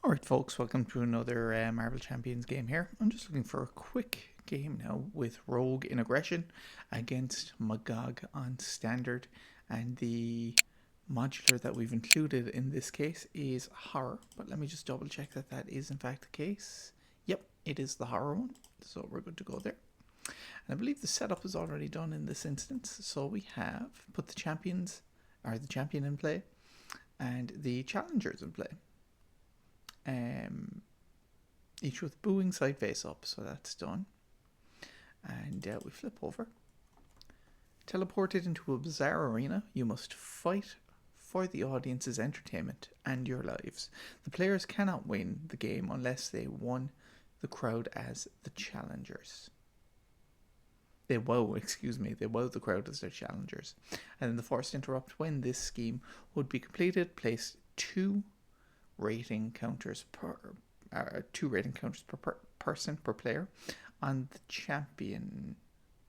Alright folks, welcome to another Marvel Champions game here. I'm just looking for a quick game now with Rogue in aggression against Magog on standard, and the modular that we've included in this case is horror, but let me just double check that that is in fact the case. Yep, it is the horror one, so we're good to go there. And I believe the setup is already done in this instance, so we have put the champion in play and the challengers in play. Each with booing side face up, so that's done. And we flip over. Teleported into a bizarre arena, you must fight for the audience's entertainment and your lives. The players cannot win the game unless they won the crowd as the challengers. They wow the crowd as their challengers. And then the forced interrupt when this scheme would be completed, place two rating counters per person per player on the champion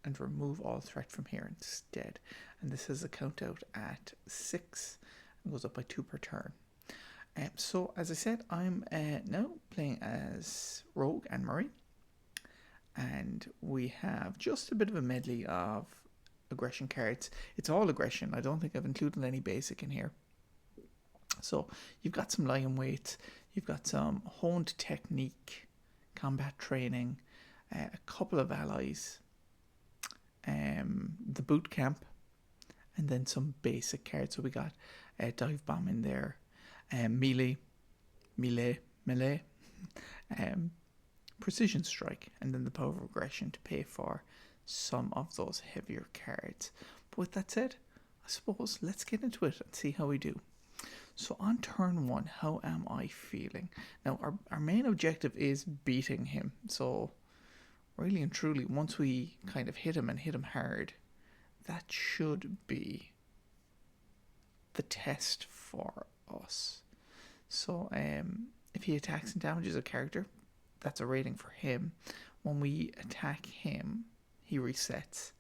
and remove all threat from here instead. And this has a count out at 6 and goes up by 2 per turn. So as I said, I'm now playing as Rogue and Murray, and we have just a bit of a medley of aggression cards. It's all aggression. I don't think I've included any basic in here. So you've got some lion weights, you've got some honed technique, combat training, a couple of allies, the boot camp, and then some basic cards. So we got dive bomb in there, melee, precision strike, and then the power of aggression to pay for some of those heavier cards. But with that said, I suppose let's get into it and see how we do. So on turn 1, how am I feeling? Now, our main objective is beating him. So really and truly, once we kind of hit him and hit him hard, that should be the test for us. So if he attacks and damages a character, that's a rating for him. When we attack him, he resets,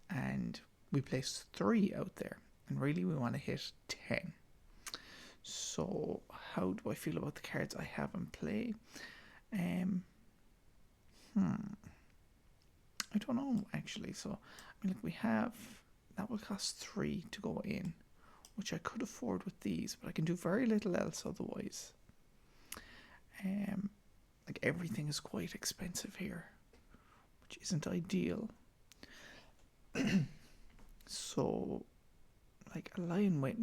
and we place 3 out there. And really, we want to hit 10. So how do I feel about the cards I have in play? I don't know actually. So I mean, like, we have that will cost 3 to go in, which I could afford with these, but I can do very little else otherwise. Like, everything is quite expensive here, which isn't ideal. So like a lion weight.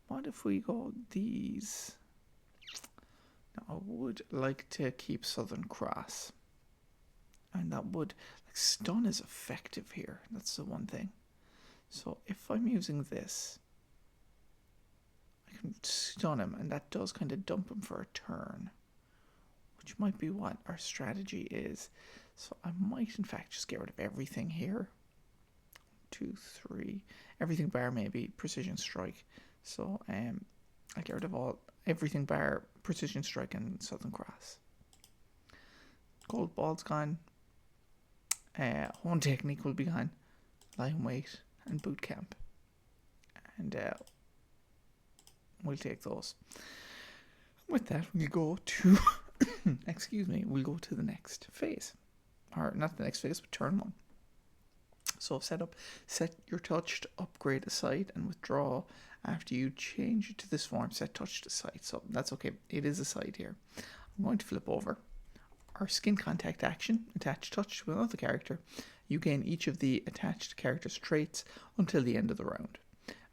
What if we go these? Now, I would like to keep Southern Cross, and that would, like, stun is effective here. That's the one thing. So if I'm using this, I can stun him, and that does kind of dump him for a turn, which might be what our strategy is. So I might in fact just get rid of everything here. 2, 3, everything bar maybe precision strike. So I get rid of everything bar precision strike and Southern Cross. Gold ball's gone. Hone technique will be gone. Lion weight and boot camp, and we'll take those. With that, we go to we'll go to the next phase, or not the next phase, but turn 1. So setup, set your touched upgrade aside and withdraw after you change it to this form. Set touched aside, so that's okay. It is aside here. I'm going to flip over. Our skin contact action, attach touch to another character. You gain each of the attached character's traits until the end of the round.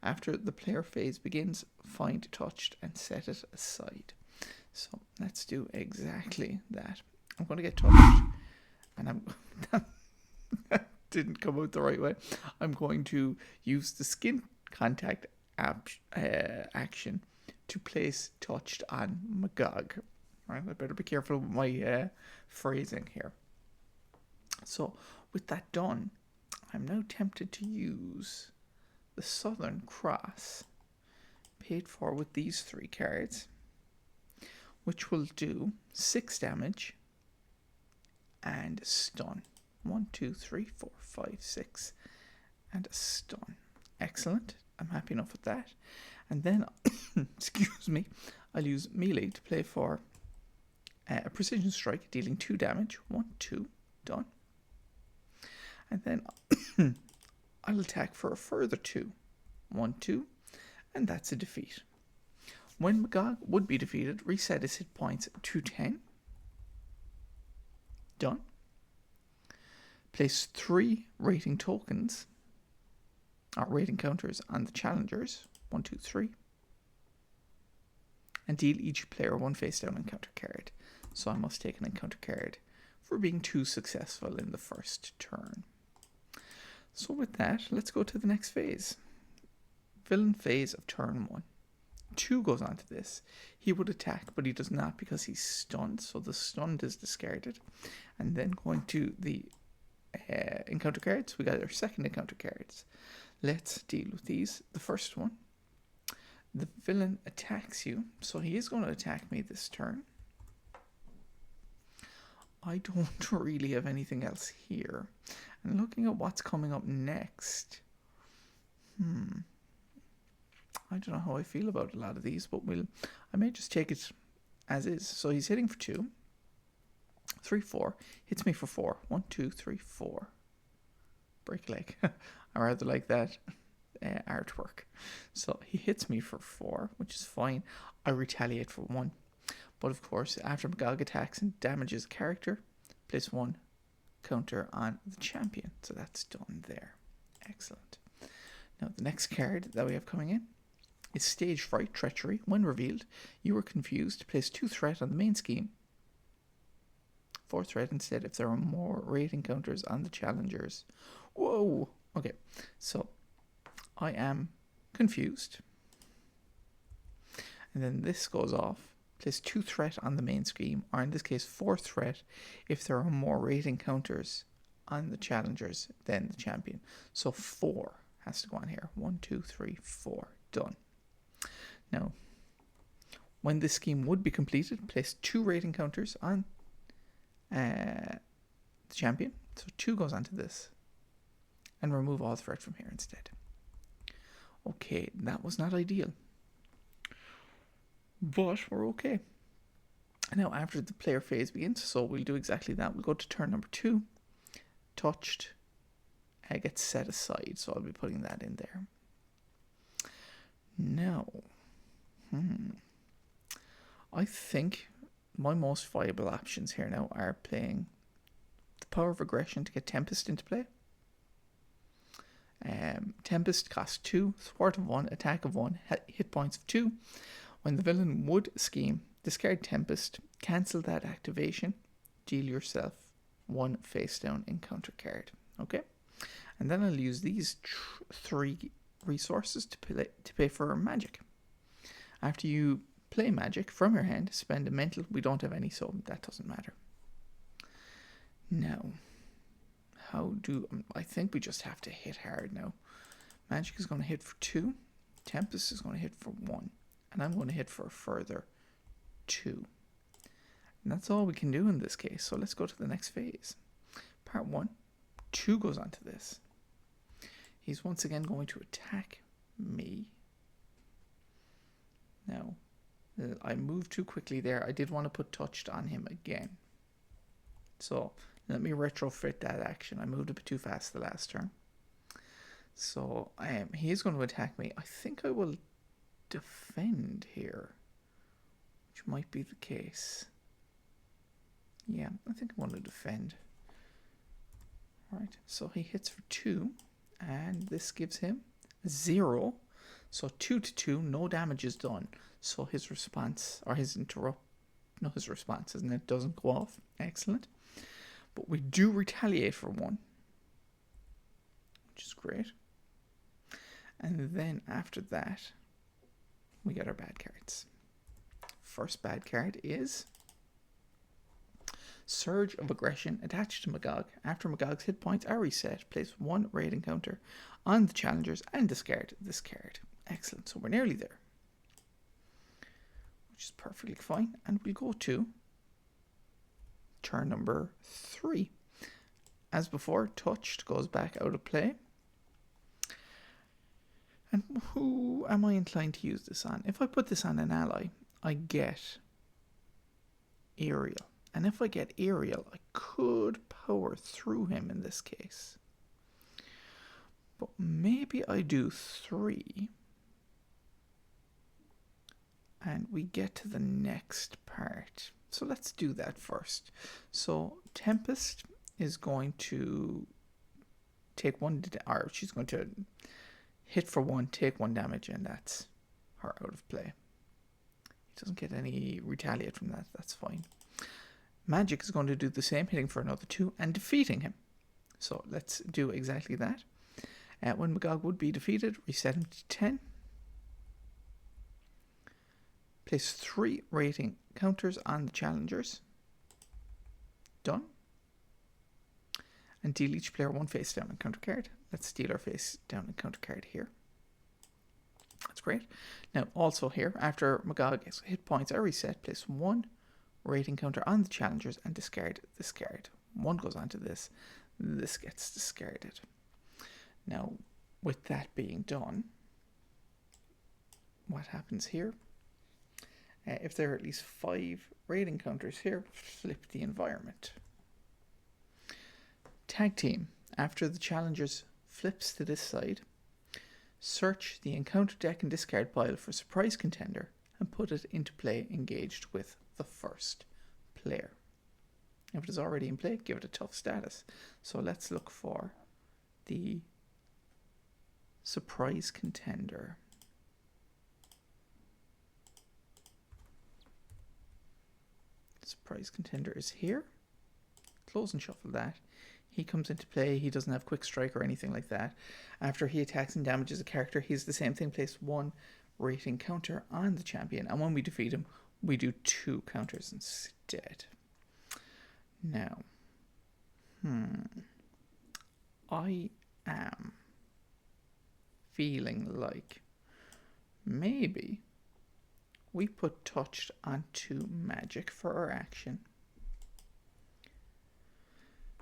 After the player phase begins, find touched and set it aside. So let's do exactly that. I'm going to get touched, and that didn't come out the right way. I'm going to use the skin contact action to place touched on Magog. Right, I better be careful with my phrasing here. So with that done, I'm now tempted to use the Southern Cross, paid for with these 3 cards, which will do 6 damage and stun. 1, 2, 3, 4, 5, 6, and a stun. Excellent. I'm happy enough with that. And then, excuse me, I'll use melee to play for a precision strike dealing 2 damage. 1, 2, done. And then I'll attack for a further 2. 1, 2, and that's a defeat. When Magog would be defeated, reset his hit points to 10. Done. Place 3 rating tokens, or rating counters, on the challengers. 1, 2, 3. And deal each player 1 face down encounter card. So I must take an encounter card for being too successful in the first turn. So with that, let's go to the next phase. Villain phase of turn 1. 2 goes on to this. He would attack, but he does not because he's stunned, so the stunned is discarded. And then going to the encounter cards, we got our second encounter cards. Let's deal with these. The first one, the villain attacks you, so he is going to attack me this turn. I don't really have anything else here. And looking at what's coming up next, I don't know how I feel about a lot of these, but I may just take it as is. So he's hitting for 2, 3, 4, hits me for 4. 1, 2, 3, 4. Break a leg. I rather like that artwork. So he hits me for 4, which is fine. I retaliate for 1. But of course, after Magog attacks and damages a character, place 1 counter on the champion. So that's done there. Excellent. Now the next card that we have coming in is Stage Fright Treachery. When revealed, you are confused. Place 2 threat on the main scheme. 4 threat instead if there are more rating counters on the challengers. Whoa! Okay, so I am confused. And then this goes off. Place 2 threat on the main scheme, or in this case 4 threat if there are more rating counters on the challengers than the champion. So 4 has to go on here. 1, 2, 3, 4. Done. Now, when this scheme would be completed, place 2 rating counters on the champion. So 2 goes onto this. And remove all threat from here instead. Okay, that was not ideal. But we're okay. Now after the player phase begins, so we'll do exactly that. We'll go to turn number 2. Touched. Gets set aside, so I'll be putting that in there. Now, I think my most viable options here now are playing the Power of Aggression to get Tempest into play. Tempest costs 2, thwart of 1, attack of 1, hit points of 2. When the villain would scheme, discard Tempest, cancel that activation, deal yourself 1 face down encounter card. Okay? And then I'll use these 3 resources to pay for magic. After you play magic from your hand, spend a mental. We don't have any, so that doesn't matter. Now, I think we just have to hit hard now. Magic is going to hit for 2. Tempest is going to hit for 1. And I'm going to hit for a further 2. And that's all we can do in this case. So let's go to the next phase. Part 1. 2 goes on to this. He's once again going to attack me. Now, I moved too quickly there. I did want to put touched on him again. So let me retrofit that action. I moved a bit too fast the last turn. So he is going to attack me. I think I will defend here, which might be the case. Yeah, I think I want to defend. Right, so he hits for 2, and this gives him 0. So 2 to 2, no damage is done. So his response, or his response, isn't it? Doesn't go off. Excellent. But we do retaliate for 1, which is great. And then after that, we get our bad cards. First bad card is Surge of Aggression attached to Magog. After Magog's hit points are reset, place 1 raid encounter on the challengers and discard this card. Excellent. So we're nearly there, which is perfectly fine. And we'll go to turn number 3. As before, touched goes back out of play. And who am I inclined to use this on? If I put this on an ally, I get aerial. And if I get aerial, I could power through him in this case. But maybe I do 3. And we get to the next part. So let's do that first. So Tempest is going to take 1, or she's going to hit for 1, take 1 damage, and that's her out of play. He doesn't get any retaliate from that, that's fine. Magog is going to do the same, hitting for another 2 and defeating him. So let's do exactly that. When Magog would be defeated, reset him to 10. Place 3 rating counters on the challengers. Done. And deal each player 1 face down encounter card. Let's deal our face down encounter card here. That's great. Now also here, after Magog's hit points are reset, place 1 rating counter on the challengers and discard this card. 1 goes onto this. This gets discarded. Now, with that being done, what happens here? If there are at least 5 rating counters here, flip the environment. Tag team. After the challengers flips to this side, search the encounter deck and discard pile for surprise contender and put it into play engaged with the first player. If it is already in play, give it a tough status. So let's look for the surprise contender. Surprise contender is here. Close and shuffle that. He comes into play. He doesn't have quick strike or anything like that. After he attacks and damages a character, he's the same thing. Place 1 rating counter on the champion. And when we defeat him, we do 2 counters instead. Now, I am feeling like maybe we put touched onto Magog for our action.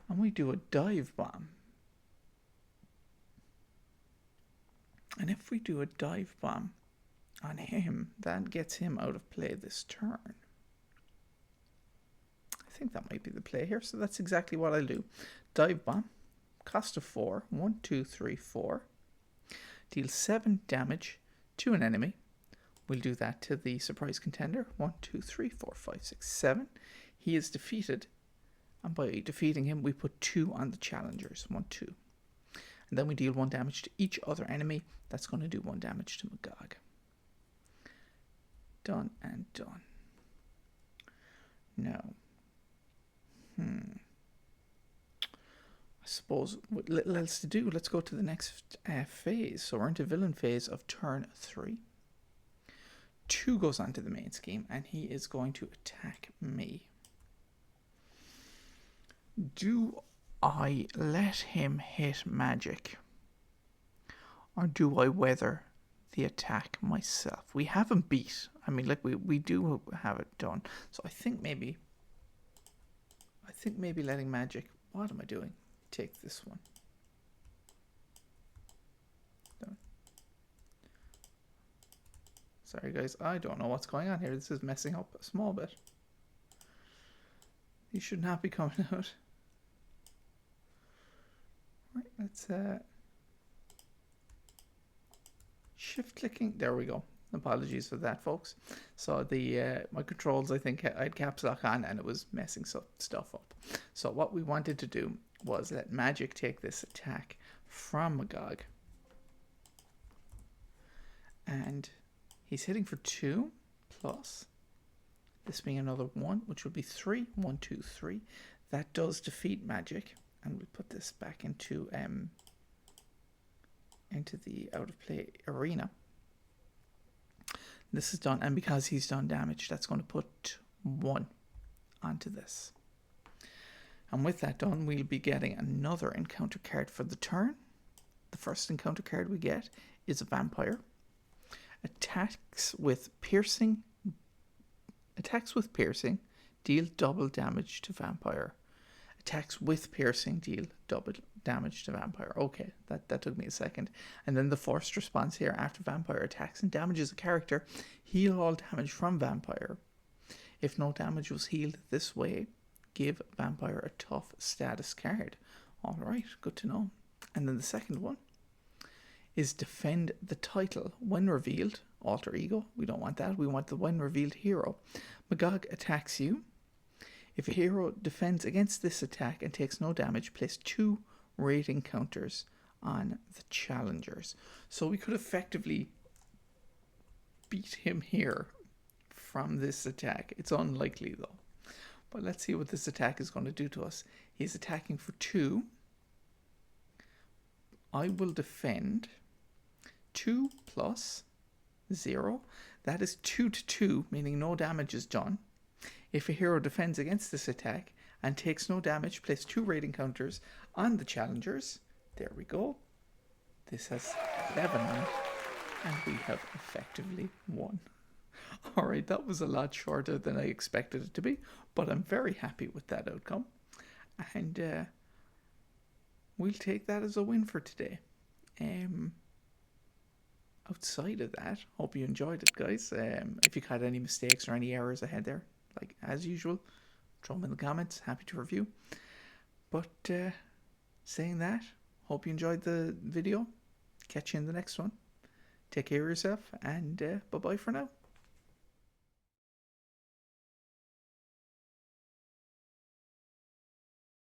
And we do a dive bomb. And if we do a dive bomb on him, that gets him out of play this turn. I think that might be the play here, so that's exactly what I'll do. Dive bomb, cost of 4, 1, 2, 3, 4. Deal 7 damage to an enemy. We'll do that to the surprise contender. 1, 2, 3, 4, 5, 6, 7. He is defeated. And by defeating him, we put 2 on the challengers. 1, 2. And then we deal 1 damage to each other enemy. That's going to do 1 damage to Magog. Done and done. Now, I suppose with little else to do, let's go to the next phase. So we're into villain phase of turn 3. 2 goes onto the main scheme, and he is going to attack me. Do I let him hit Magog, or do I weather the attack myself? We have him beat. I mean, like we do have it done. So I think maybe letting Magog. What am I doing? Take this one. Done. Sorry guys, I don't know what's going on here. This is messing up a small bit. These should not be coming out. Right, let's shift clicking. There we go. Apologies for that, folks. So the my controls, I think I had caps lock on and it was messing stuff up. So what we wanted to do was let Magog take this attack from Magog. And he's hitting for 2 plus this being another 1, which would be 3. 1, 2, 3. That does defeat Magog. And we'll put this back into the out of play arena. This is done, and because he's done damage, that's going to put 1 onto this. And with that done, we'll be getting another encounter card for the turn. The first encounter card we get is a vampire. Attacks with piercing, deal double damage to vampire. Attacks with piercing, deal double damage to vampire. Okay, that took me a second. And then the forced response here, after vampire attacks and damages a character, heal all damage from vampire. If no damage was healed this way, give vampire a tough status card. Alright, good to know. And then the second one is defend the title. When revealed, alter ego, we don't want that. We want the when revealed hero. Magog attacks you. If a hero defends against this attack and takes no damage, place 2 rating counters on the challengers. So we could effectively beat him here from this attack. It's unlikely though. But let's see what this attack is going to do to us. He's attacking for 2. I will defend 2 plus 0. That is 2 to 2, meaning no damage is done. If a hero defends against this attack and takes no damage, place 2 rating counters on the challengers. There we go. This has 11 on it, and we have effectively won. Alright, that was a lot shorter than I expected it to be, but I'm very happy with that outcome. And we'll take that as a win for today. Outside of that, hope you enjoyed it, guys. If you had any mistakes or any errors ahead there, like as usual, throw them in the comments. Happy to review. But saying that, hope you enjoyed the video. Catch you in the next one. Take care of yourself, and bye-bye for now.